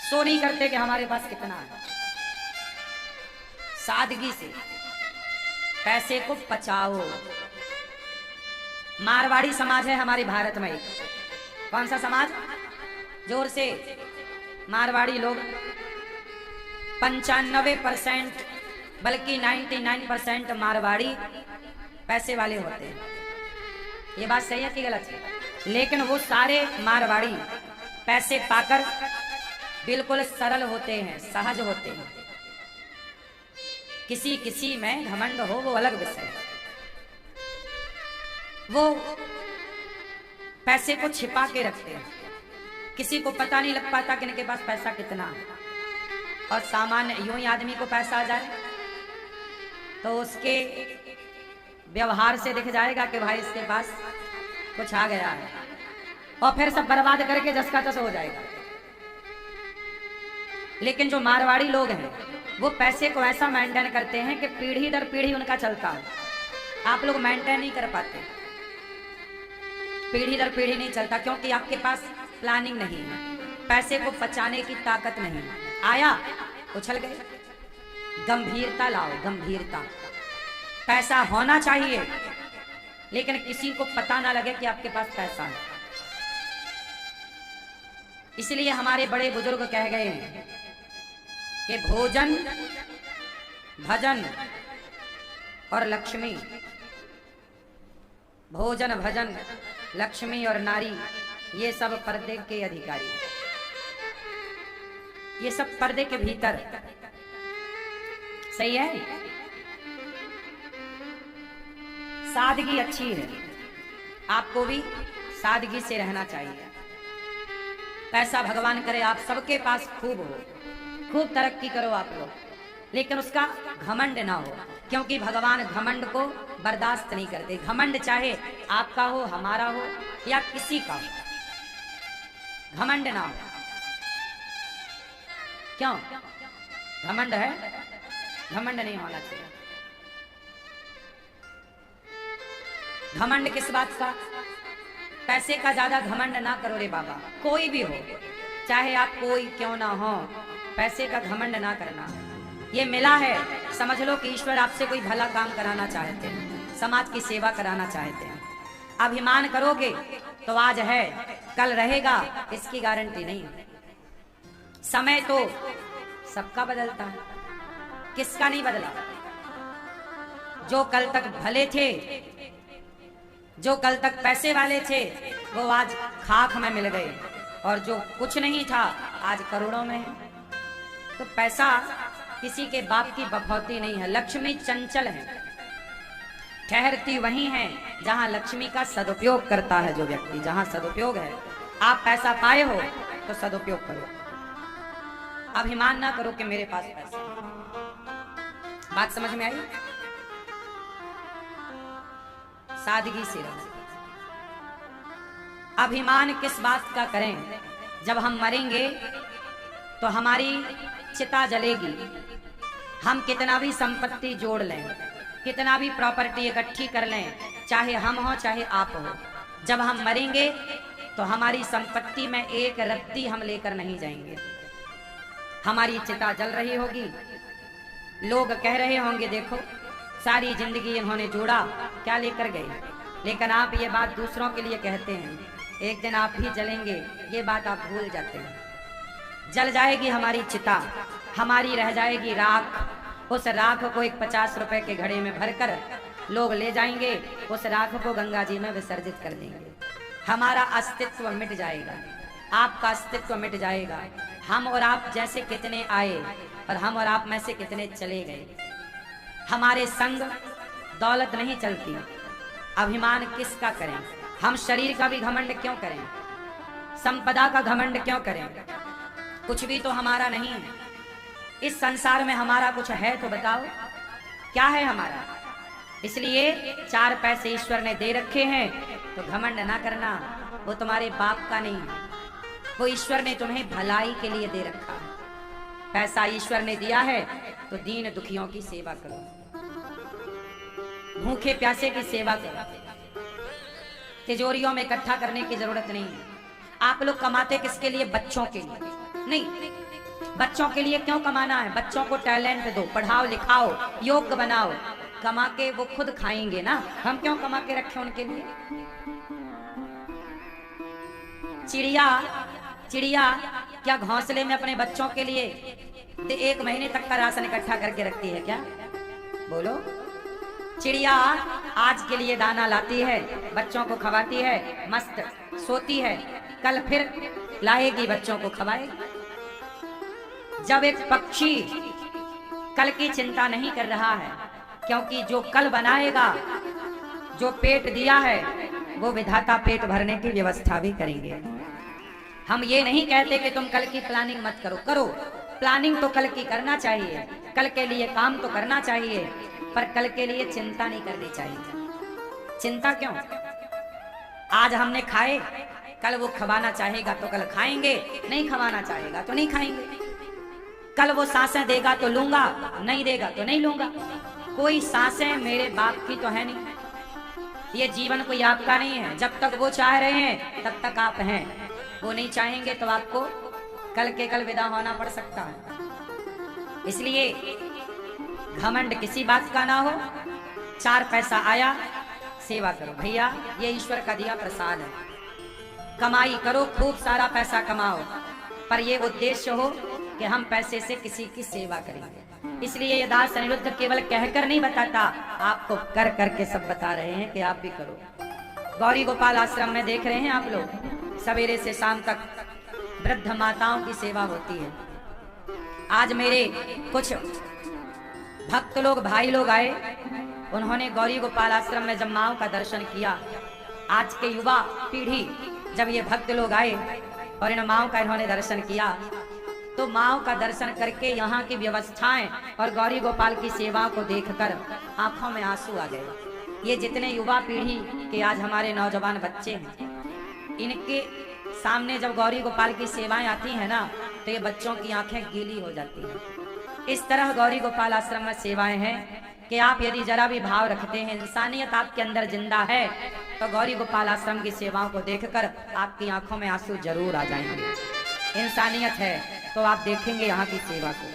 सो नहीं करते कि हमारे पास कितना है। सादगी से पैसे को बचाओ। मारवाड़ी समाज है हमारे भारत में। कौन सा समाज? जोर से। मारवाड़ी लोग 95% बल्कि 99% मारवाड़ी पैसे वाले होते हैं। ये बात सही है कि गलत है? लेकिन वो सारे मारवाड़ी पैसे पाकर बिल्कुल सरल होते हैं, सहज होते हैं। किसी किसी में घमंड हो वो अलग विषय है। वो पैसे को छिपा के रखते हैं, किसी को पता नहीं लग पाता कि इनके पास पैसा कितना है। और सामान्य यूं ही आदमी को पैसा आ जाए तो उसके व्यवहार से दिख जाएगा कि भाई इसके पास कुछ आ गया है, और फिर सब बर्बाद करके जस का तस हो जाएगा। लेकिन जो मारवाड़ी लोग हैं वो पैसे को ऐसा मेंटेन करते हैं कि पीढ़ी दर पीढ़ी उनका चलता है। आप लोग मेंटेन नहीं कर पाते, पीढ़ी दर पीढ़ी नहीं चलता, क्योंकि आपके पास प्लानिंग नहीं है, पैसे को बचाने की ताकत नहीं है। आया उछल गए। गंभीरता लाओ, गंभीरता। पैसा होना चाहिए लेकिन किसी को पता ना लगे कि आपके पास पैसा है। इसलिए हमारे बड़े बुजुर्ग कह गए हैं कि भोजन, भजन और लक्ष्मी, भोजन भजन लक्ष्मी और नारी, ये सब पर्दे के अधिकारी, ये सब पर्दे के भीतर। सही है। सादगी अच्छी है, आपको भी सादगी से रहना चाहिए। पैसा भगवान करे आप सबके पास खूब हो, खूब तरक्की करो आप लोग, लेकिन उसका घमंड ना हो, क्योंकि भगवान घमंड को बर्दाश्त नहीं करते। घमंड चाहे आपका हो, हमारा हो या किसी का हो, घमंड ना हो। क्यों? घमंड है, घमंड नहीं होना चाहिए। घमंड किस बात का? पैसे का ज्यादा घमंड ना करो रे बाबा, कोई भी हो, चाहे आप कोई क्यों ना हो, पैसे का घमंड ना करना। ये मिला है, समझ लो कि ईश्वर आपसे कोई भला काम कराना चाहते हैं, समाज की सेवा कराना चाहते हैं। अभिमान करोगे तो आज है, कल रहेगा, इसकी गारंटी नहीं। समय तो सबका बदलता है, किसका नहीं बदला? जो कल तक भले थे, जो कल तक पैसे वाले थे, वो आज खाक में मिल गए, और जो कुछ नहीं था आज करोड़ों में है। तो पैसा किसी के बाप की बखौती नहीं है। लक्ष्मी चंचल है, ठहरती वहीं है जहां लक्ष्मी का सदुपयोग करता है जो व्यक्ति। जहां सदुपयोग है, आप पैसा पाए हो तो सदुपयोग करो, अभिमान ना करो कि मेरे पास पैसा। बात समझ में आई? सादगी से रहो। अभिमान किस बात का करें? जब हम मरेंगे तो हमारी चिता जलेगी। हम कितना भी संपत्ति जोड़ लें, कितना भी प्रॉपर्टी इकट्ठी कर लें, चाहे हम हो चाहे आप हो, जब हम मरेंगे तो हमारी संपत्ति में एक रत्ती हम लेकर नहीं जाएंगे। हमारी चिता जल रही होगी, लोग कह रहे होंगे देखो सारी जिंदगी इन्होंने जोड़ा, क्या लेकर गए। लेकिन आप ये बात दूसरों के लिए कहते हैं, एक दिन आप भी जलेंगे, ये बात आप भूल जाते हैं। जल जाएगी हमारी चिता, हमारी रह जाएगी राख। उस राख को एक 50 रुपए के घड़े में भरकर लोग ले जाएंगे, उस राख को गंगा जी में विसर्जित कर देंगे। हमारा अस्तित्व मिट जाएगा, आपका अस्तित्व मिट जाएगा। हम और आप जैसे कितने आए और हम और आप में से कितने चले गए। हमारे संग दौलत नहीं चलती। अभिमान किसका करें? हम शरीर का भी घमंड क्यों करें? संपदा का घमंड क्यों करें? कुछ भी तो हमारा नहीं है इस संसार में। हमारा कुछ है तो बताओ, क्या है हमारा? इसलिए 4 पैसे ईश्वर ने दे रखे हैं तो घमंड ना करना, वो तुम्हारे बाप का नहीं है, वो ईश्वर ने तुम्हें भलाई के लिए दे रखा है। पैसा ईश्वर ने दिया है तो दीन दुखियों की सेवा करो, भूखे प्यासे की सेवा करो। तिजोरियों में इकट्ठा करने की जरूरत नहीं है। आप लोग कमाते किसके लिए? बच्चों के लिए नहीं। बच्चों के लिए क्यों कमाना है? बच्चों को टैलेंट दो, पढ़ाओ लिखाओ, योग्य बनाओ, कमा के वो खुद खाएंगे ना। हम क्यों कमा के रखें उनके लिए? चिड़िया क्या घोंसले में अपने बच्चों के लिए 1 महीने तक का राशन इकट्ठा करके रखती है क्या? बोलो। चिड़िया आज के लिए दाना लाती है, बच्चों को खवाती है, मस्त सोती है, कल फिर लाएगी, बच्चों को खवाएगी। जब एक पक्षी कल की चिंता नहीं कर रहा है, क्योंकि जो कल बनाएगा, जो पेट दिया है, वो विधाता पेट भरने की व्यवस्था भी करेंगे। हम ये नहीं कहते कि तुम कल की प्लानिंग मत करो, करो प्लानिंग तो कल की करना चाहिए, कल के लिए काम तो करना चाहिए, पर कल के लिए चिंता नहीं करनी चाहिए। चिंता क्यों? आज हमने खाए, कल वो खवाना चाहेगा तो कल खाएंगे, नहीं खवाना चाहेगा तो नहीं खाएंगे। कल वो सांसें देगा तो लूंगा, नहीं देगा तो नहीं लूंगा। कोई सांसें मेरे बाप की तो है नहीं, ये जीवन कोई आपका नहीं है। जब तक वो चाह रहे हैं तब तक आप हैं, वो नहीं चाहेंगे तो आपको कल के कल विदा होना पड़ सकता है। इसलिए घमंड किसी बात का ना हो। 4 पैसा आया, सेवा करो भैया, ये ईश्वर का दिया प्रसाद है। कमाई करो, खूब सारा पैसा कमाओ, पर ये उद्देश्य हो कि हम पैसे से किसी की सेवा करेंगे। इसलिए ये दास अनिरुद्ध केवल कहकर नहीं बताता, आपको कर करके सब बता रहे हैं कि आप भी करो। गौरी गोपाल आश्रम में देख रहे हैं आप लोग, सवेरे से शाम तक वृद्ध माताओं की सेवा होती है। आज मेरे कुछ भक्त लोग, भाई लोग आए, उन्होंने गौरी गोपाल आश्रम में जब माओ का दर्शन किया। आज के युवा पीढ़ी जब ये भक्त लोग आए और इन माओ का इन्होंने दर्शन किया, तो माओ का दर्शन करके यहाँ की व्यवस्थाएं और गौरी गोपाल की सेवा को देखकर आंखों में आंसू आ गए। ये जितने युवा पीढ़ी के आज हमारे नौजवान बच्चे हैं, इनके सामने जब गौरी गोपाल की सेवाएं आती हैं ना, तो ये बच्चों की आंखें गीली हो जाती हैं। इस तरह गौरी गोपाल आश्रम में सेवाएं हैं कि आप यदि जरा भी भाव रखते हैं, इंसानियत आपके अंदर जिंदा है, तो गौरी गोपाल आश्रम की सेवाओं को देखकर आपकी आंखों में आंसू जरूर आ जाएंगे। इंसानियत है तो आप देखेंगे यहाँ की सेवा को।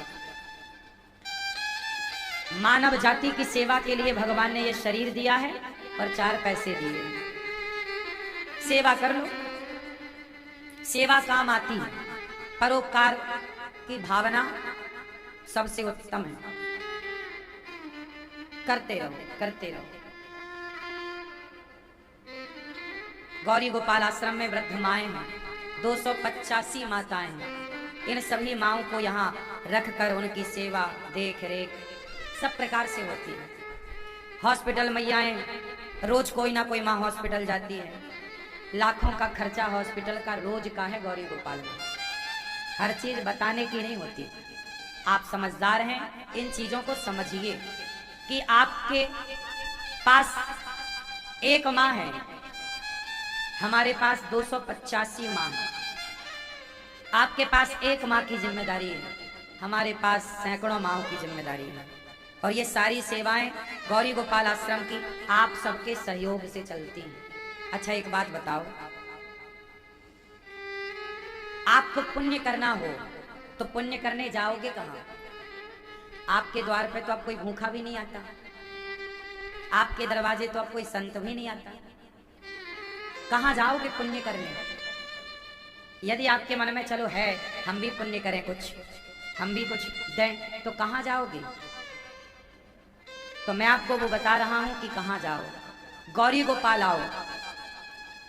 मानव जाति की सेवा के लिए भगवान ने ये शरीर दिया है और 4 पैसे दिए। सेवा कर लो, सेवा काम आती है। परोपकार की भावना सबसे उत्तम है। करते रहो, करते रहो। गौरी गोपाल आश्रम में वृद्ध माएं हैं, 285 माताएं हैं। इन सभी माओं को यहाँ रखकर उनकी सेवा, देख रेख सब प्रकार से होती है। हॉस्पिटल मैयाएं, रोज कोई ना कोई माँ हॉस्पिटल जाती है। लाखों का खर्चा हॉस्पिटल का रोज का है गौरी गोपाल में। हर चीज बताने की नहीं होती। आप समझदार हैं, इन चीजों को समझिए कि आपके पास एक माँ है, हमारे पास 285 माँ है। आपके पास एक माँ की जिम्मेदारी है, हमारे पास सैकड़ों माँओं की जिम्मेदारी है। और ये सारी सेवाएं गौरी गोपाल आश्रम की आप सबके सहयोग से चलती हैं। अच्छा एक बात बताओ, आपको पुण्य करना हो तो पुण्य करने जाओगे कहाँ? आपके द्वार पे तो अब कोई भूखा भी नहीं आता, आपके दरवाजे तो अब कोई संत भी नहीं आता। कहाँ जाओगे पुण्य करने? यदि आपके मन में चलो है हम भी पुण्य करें, कुछ हम भी कुछ दें, तो कहाँ जाओगे? तो मैं आपको वो बता रहा हूं कि कहाँ जाओ। गौरी गोपाल आओ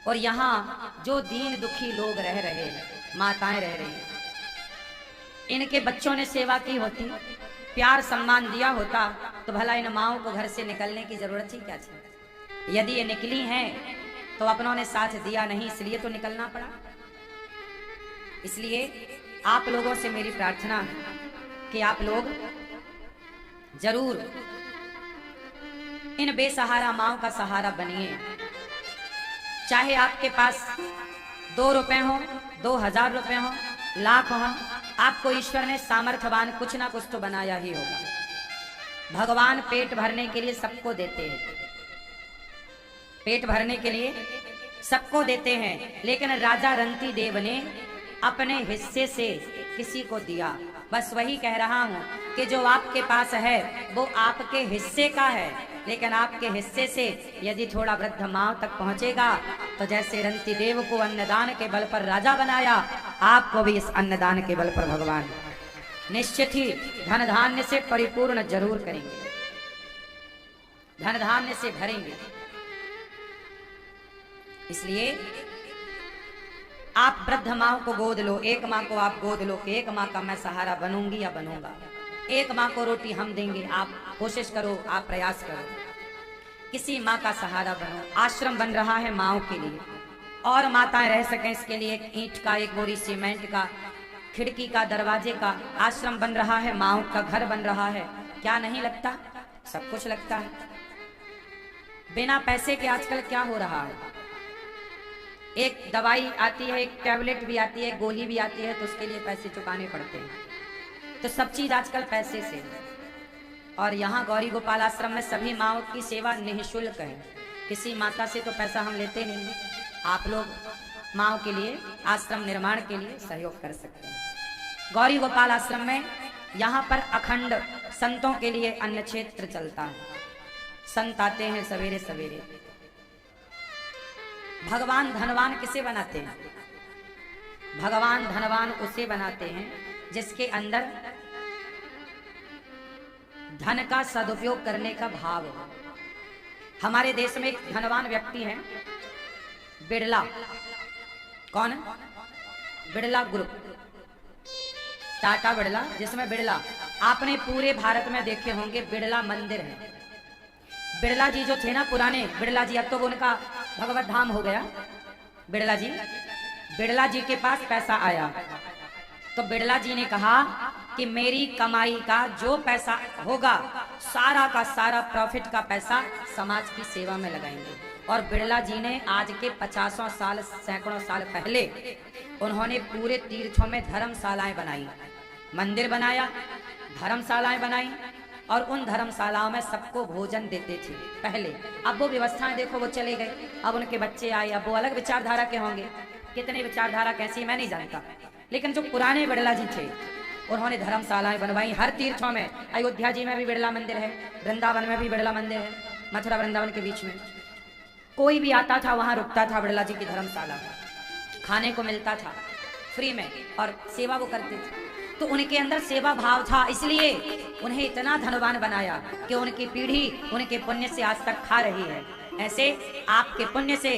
और यहाँ जो दीन दुखी लोग रह रहे हैं, माताएं रह रही हैं, इनके बच्चों ने सेवा की होती, प्यार सम्मान दिया होता, तो भला इन माओं को घर से निकलने की जरूरत ही क्या थी? यदि ये निकली हैं तो अपनों ने साथ दिया नहीं, इसलिए तो निकलना पड़ा। इसलिए आप लोगों से मेरी प्रार्थना है कि आप लोग जरूर इन बेसहारा माओं का सहारा बनिए। चाहे आपके पास 2 रुपए हो, 2000 रुपए हो, लाख हो, आपको ईश्वर ने सामर्थ्यवान कुछ ना कुछ तो बनाया ही होगा। भगवान पेट भरने के लिए सबको देते हैं, पेट भरने के लिए सबको देते हैं, लेकिन राजा रंती देव ने अपने हिस्से से किसी को दिया। बस वही कह रहा हूं कि जो आपके पास है वो आपके हिस्से का है, लेकिन आपके हिस्से से यदि थोड़ा वृद्ध माँ तक पहुंचेगा, तो जैसे रंती देव को अन्नदान के बल पर राजा बनाया, आपको भी इस अन्नदान के बल पर भगवान निश्चित ही धन धान्य से परिपूर्ण जरूर करेंगे, धन धान्य से भरेंगे। इसलिए आप वृद्ध माँ को गोद लो, एक माँ को आप गोद लो कि एक माँ का मैं सहारा बनूंगी या बनूंगा। एक माँ को रोटी हम देंगे, आप कोशिश करो, आप प्रयास करो, किसी माँ का सहारा बनो। आश्रम बन रहा है माँओं के लिए, और माताएं रह सकें इसके लिए एक ईंट का, एक बोरी सीमेंट का, खिड़की का, दरवाजे का आश्रम बन रहा है, माँओं का घर बन रहा है। क्या नहीं लगता? सब कुछ लगता है। बिना पैसे के आजकल क्या हो रहा है? एक दवाई आती है, एक टैबलेट भी आती है, गोली भी आती है, तो उसके लिए पैसे चुकाने पड़ते हैं। तो सब चीज आजकल पैसे से। और यहाँ गौरी गोपाल आश्रम में सभी माँओं की सेवा निःशुल्क है, किसी माता से तो पैसा हम लेते नहीं। आप लोग माँओं के लिए, आश्रम निर्माण के लिए सहयोग कर सकते हैं। गौरी गोपाल आश्रम में यहाँ पर अखंड संतों के लिए अन्न क्षेत्र चलता है। संत आते हैं सवेरे सवेरे। भगवान धनवान किसे बनाते हैं? भगवान धनवान उसे बनाते हैं जिसके अंदर धन का सदुपयोग करने का भाव हो। हमारे देश में एक धनवान व्यक्ति हैं, बिड़ला। कौन? बिड़ला ग्रुप, टाटा बिड़ला, जिसमें बिड़ला आपने पूरे भारत में देखे होंगे बिड़ला मंदिर है। बिड़ला जी जो थे ना पुराने बिड़ला जी, अब तो उनका भगवत धाम हो गया। बिड़ला जी के पास पैसा आया तो बिड़ला जी ने कहा कि मेरी कमाई का जो पैसा होगा सारा का सारा प्रॉफिट का पैसा समाज की सेवा में लगाएंगे। और बिड़ला जी ने आज के 50 साल सैकड़ों साल पहले उन्होंने पूरे तीर्थों में धर्मशालाएं बनाई, मंदिर बनाया, धर्मशालाएं बनाई और उन धर्मशालाओं में सबको भोजन देते थे पहले। अब वो व्यवस्थाएं देखो वो चले गए, अब उनके बच्चे आए, अब वो अलग विचारधारा के होंगे। कितने विचारधारा कैसी मैं नहीं जानता, लेकिन जो पुराने बिड़ला जी थे उन्होंने धर्मशालाएं बनवाई हर तीर्थों में। अयोध्या जी में भी बिड़ला मंदिर है, वृंदावन में भी बिड़ला मंदिर है, मथुरा वृंदावन के बीच में। कोई भी आता था वहां रुकता था बिड़ला जी की धर्मशाला, खाने को मिलता था फ्री में और सेवा वो करते थे। तो उनके अंदर सेवा भाव था, इसलिए उन्हें इतना धनवान बनाया कि उनकी पीढ़ी उनके पुण्य से आज तक खा रही है। ऐसे आपके पुण्य से